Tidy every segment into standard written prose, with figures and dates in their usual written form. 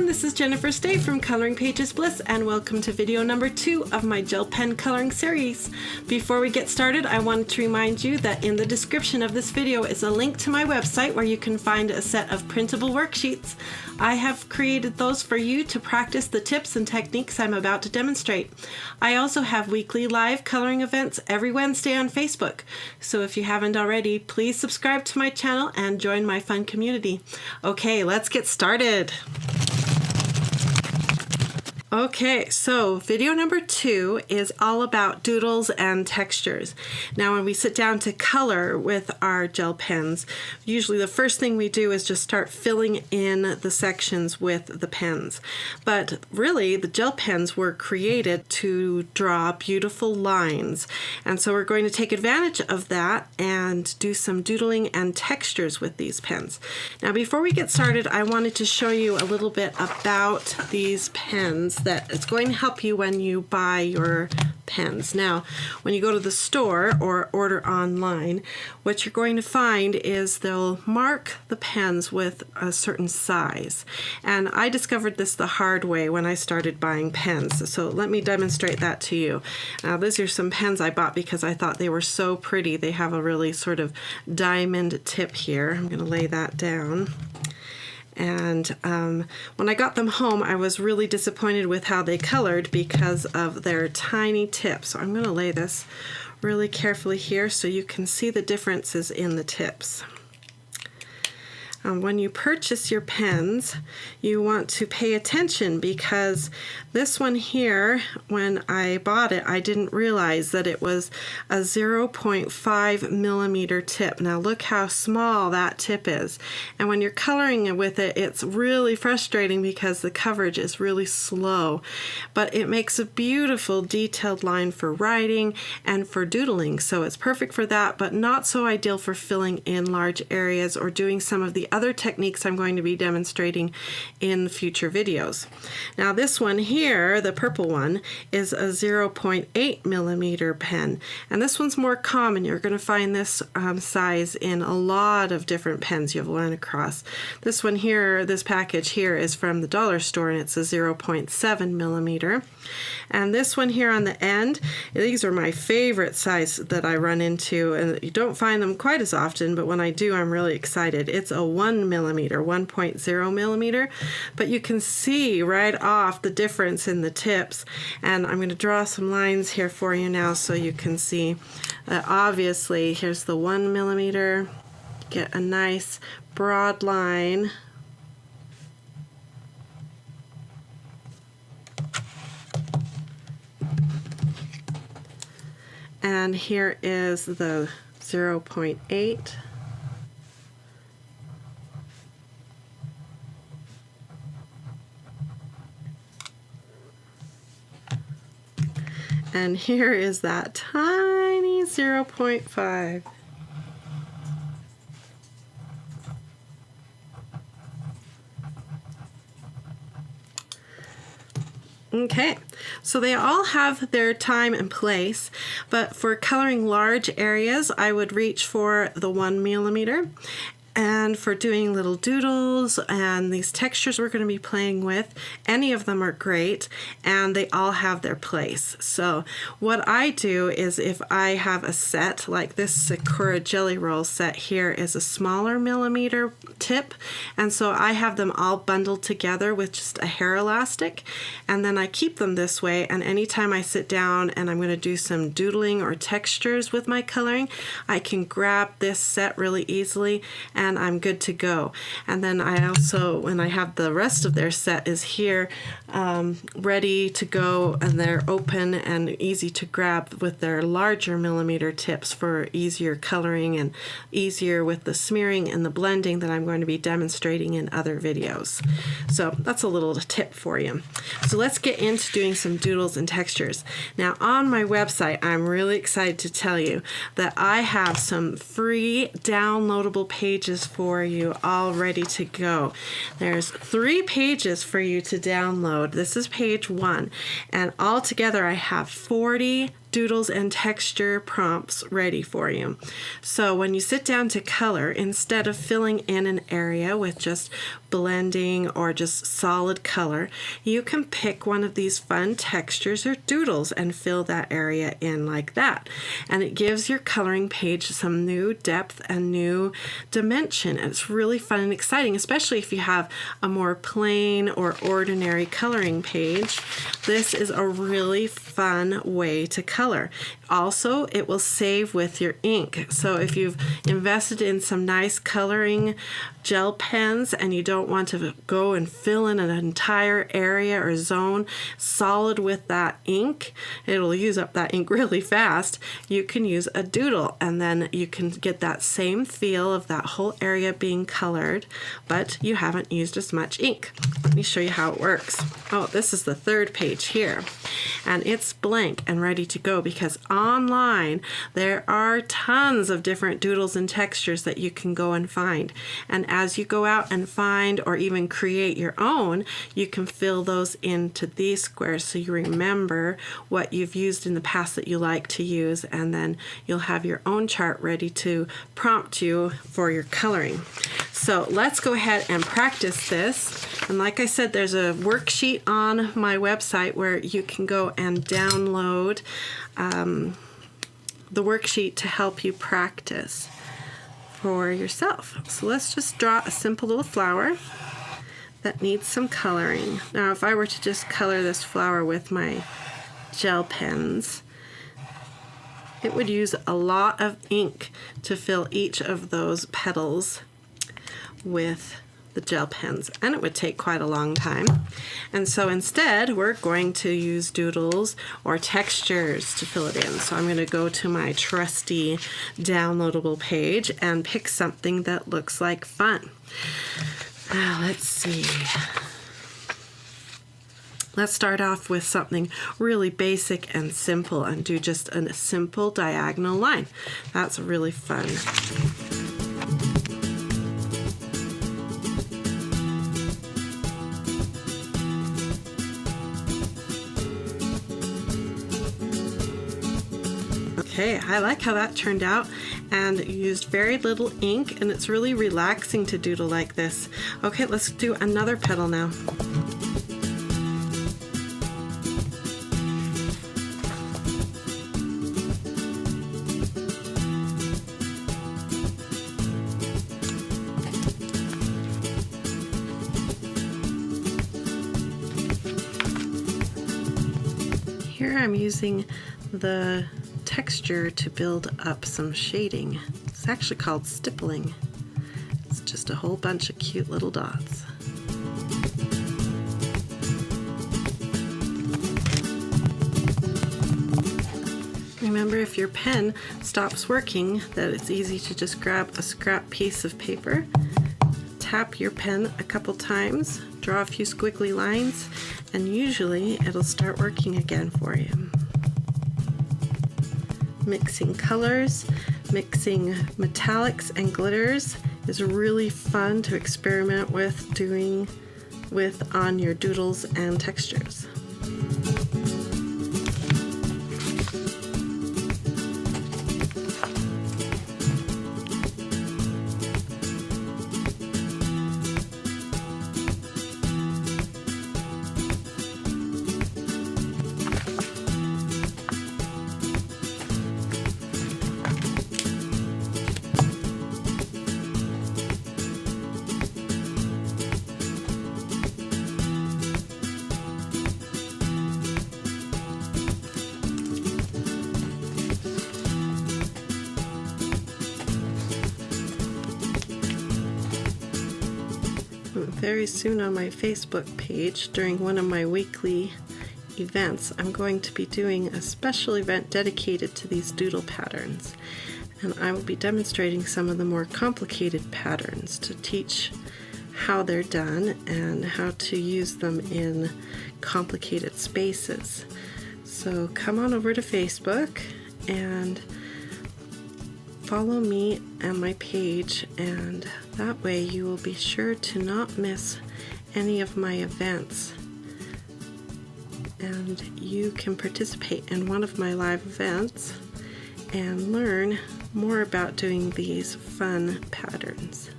this is Jennifer Stay from Coloring Pages Bliss, and welcome to video number 2 of my gel pen coloring series. Before we get started, I wanted to remind you that in the description of this video is a link to my website where you can find a set of printable worksheets. I have created those for you to practice the tips and techniques I'm about to demonstrate. I also have weekly live coloring events every Wednesday on Facebook, so if you haven't already, please subscribe to my channel and join my fun community. Okay, let's get started. Okay, so video number 2 is all about doodles and textures. Now when we sit down to color with our gel pens, usually the first thing we do is just start filling in the sections with the pens. But really the gel pens were created to draw beautiful lines. And so we're going to take advantage of that and do some doodling and textures with these pens. Now before we get started, I wanted to show you a little bit about these pens that it's going to help you when you buy your pens. Now, when you go to the store or order online, what you're going to find is they'll mark the pens with a certain size. And I discovered this the hard way when I started buying pens. So let me demonstrate that to you. Now, these are some pens I bought because I thought they were so pretty. They have a really sort of diamond tip here. I'm going to lay that down. And when I got them home, I was really disappointed with how they colored because of their tiny tips. So I'm going to lay this really carefully here so you can see the differences in the tips. When you purchase your pens, you want to pay attention because this one here, when I bought it, I didn't realize that it was a 0.5 millimeter tip. Now look how small that tip is. And when you're coloring with it, it's really frustrating because the coverage is really slow. But it makes a beautiful detailed line for writing and for doodling. So it's perfect for that, but not so ideal for filling in large areas or doing some of the other techniques I'm going to be demonstrating in future videos. Now this one here, the purple one, is a 0.8 millimeter pen, and this one's more common. You're going to find this size in a lot of different pens you'll run across. This one here, this package here, is from the dollar store, and it's a 0.7 millimeter. And this one here on the end, these are my favorite size that I run into, and you don't find them quite as often, but when I do, I'm really excited. It's a 1 millimeter, 1.0 millimeter, but you can see right off the difference in the tips. And I'm going to draw some lines here for you now so you can see that obviously here's the 1 millimeter, get a nice broad line. And here is the 0.8. And here is that tiny 0.5. Okay, so they all have their time and place, but for coloring large areas, I would reach for the 1 millimeter. And for doing little doodles and these textures we're going to be playing with, any of them are great and they all have their place. So what I do is if I have a set like this Sakura Jelly Roll set here is a smaller millimeter tip, and so I have them all bundled together with just a hair elastic, and then I keep them this way, and anytime I sit down and I'm going to do some doodling or textures with my coloring, I can grab this set really easily and I'm good to go. And then I also, when I have the rest of their set is here ready to go, and they're open and easy to grab with their larger millimeter tips for easier coloring and easier with the smearing and the blending that I'm going to be demonstrating in other videos. So that's a little tip for you. So let's get into doing some doodles and textures. Now on my website, I'm really excited to tell you that I have some free downloadable pages for you all ready to go. There's 3 pages for you to download. This is page 1, and all together I have 40 doodles and texture prompts ready for you. So when you sit down to color, instead of filling in an area with just blending or just solid color, you can pick one of these fun textures or doodles and fill that area in like that. And it gives your coloring page some new depth and new dimension. And it's really fun and exciting, especially if you have a more plain or ordinary coloring page. This is a really fun way to color. Also, it will save with your ink. So if you've invested in some nice coloring gel pens and you don't want to go and fill in an entire area or zone solid with that ink, it'll use up that ink really fast. You can use a doodle and then you can get that same feel of that whole area being colored, but you haven't used as much ink. Let me show you how it works. Oh, this is the third page here, and it's blank and ready to go because online there are tons of different doodles and textures that you can go and find. And as you go out and find or even create your own, you can fill those into these squares so you remember what you've used in the past that you like to use, and then you'll have your own chart ready to prompt you for your coloring. So let's go ahead and practice this. And like I said, there's a worksheet on my website where you can go and download the worksheet to help you practice for yourself. So let's just draw a simple little flower that needs some coloring. Now, if I were to just color this flower with my gel pens, it would use a lot of ink to fill each of those petals with the gel pens, and it would take quite a long time. And so instead we're going to use doodles or textures to fill it in. So I'm going to go to my trusty downloadable page and pick something that looks like fun. Let's see. Let's start off with something really basic and simple and do just a simple diagonal line. That's really fun. Okay, I like how that turned out, and used very little ink, and it's really relaxing to doodle like this. Okay, let's do another petal now. Here I'm using the texture to build up some shading. It's actually called stippling. It's just a whole bunch of cute little dots. Remember, if your pen stops working, that it's easy to just grab a scrap piece of paper, tap your pen a couple times, draw a few squiggly lines, and usually it'll start working again for you. Mixing colors, mixing metallics and glitters is really fun to experiment with doing with on your doodles and textures. Very soon on my Facebook page, during one of my weekly events, I'm going to be doing a special event dedicated to these doodle patterns. And I will be demonstrating some of the more complicated patterns to teach how they're done and how to use them in complicated spaces. So come on over to Facebook and follow me and my page, and that way you will be sure to not miss any of my events. and you can participate in one of my live events and learn more about doing these fun patterns.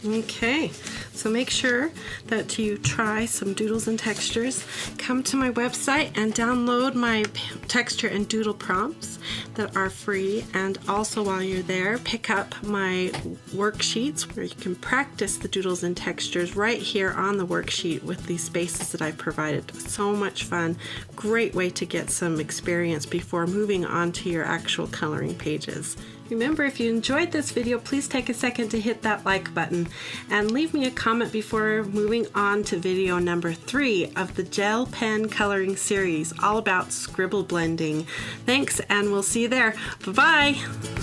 Okay, so make sure that you try some Doodles and Textures. Come to my website and download my texture and doodle prompts that are free, and also while you're there, pick up my worksheets where you can practice the Doodles and Textures right here on the worksheet with these spaces that I've provided. So much fun, great way to get some experience before moving on to your actual coloring pages. Remember, if you enjoyed this video, please take a second to hit that like button and leave me a comment before moving on to video number 3 of the Gel Pen Coloring series, all about scribble blending. Thanks, and we'll see you there. Bye-bye!